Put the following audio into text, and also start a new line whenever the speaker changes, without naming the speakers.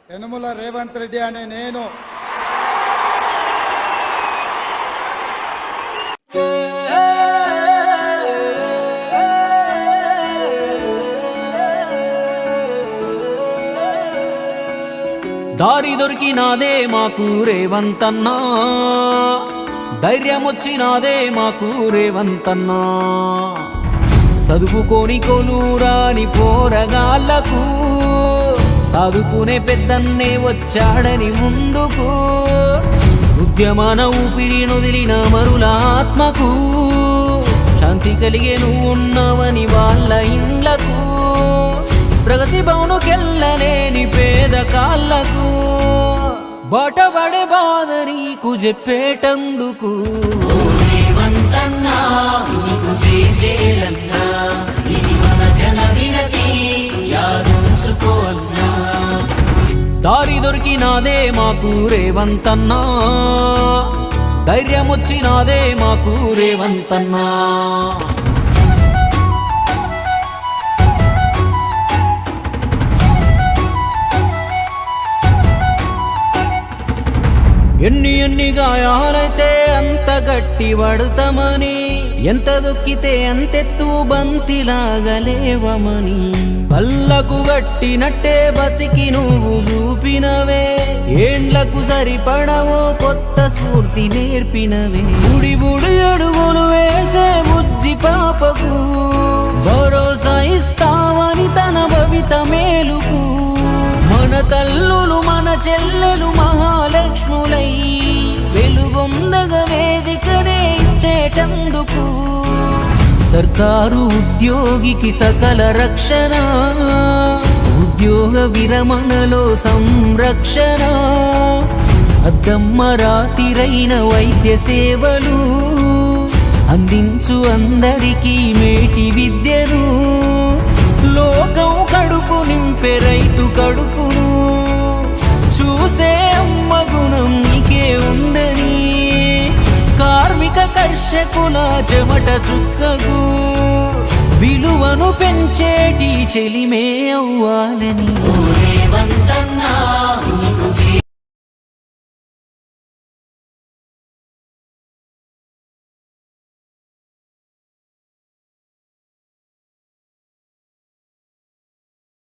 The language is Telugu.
యనుమల రేవంత్ రెడ్డి అనే నేను
దారి దొరికినాదే మాకు రేవంతన్నా, ధైర్యమొచ్చినాదే మాకు రేవంతన్నా. చదువుకోని కొలురాని పోరగాళ్లకు చదువుకునే పెద్దన్నే వచ్చాడని ముందుకు, ఉద్యమాన ఊపిరి నొదిలిన మరుల ఆత్మకు శాంతి కలిగే నువ్వున్నావని వాళ్ళ ఇండ్లకు, ప్రగతి భవనుకెళ్ళలేని పేద కాళ్లకు బాటబడే బాధ నీకు చెప్పేటందుకు. దారి దొరికినాదే మాకు రేవంతన్నా, ధైర్యమొచ్చినాదే మాకు రేవంతన్నా. ఎన్ని గాయాలైతే అంత గట్టి పడతామని, ఎంత దొక్కితే అంతెత్తు బంతిలాగలేవమని, పల్లకు గట్టినట్టే బతికి నువ్వు చూపినవే, ఏండ్లకు సరిపడవో కొత్త స్ఫూర్తి నేర్పినవే. బుడి బుడి అడుగులు వేసే బుజ్జి పాపకు భరోసా ఇస్తావని తన భవిత మేలుకు, మన తల్లులు మన చెల్లెలు మహాలక్ష్ములై వెలుగొందగ వేదికనే ఇచ్చేటందుకు. సర్కారు ఉద్యోగికి సకల రక్షణ, ఉద్యోగ విరమణలో సంరక్షణ, అద్దమ్మ రాతిరైన వైద్య సేవలు అందించు అందరికీ మేటి విద్యను, లోకం కడుపు నింపే రైతు కడుపును చూసే అమ్మ గుణం నీకే ఉందని, కార్మిక కర్షకుల చెమట చుక్కకు విలువను పెంచేటి చెలిమే అవ్వాలని.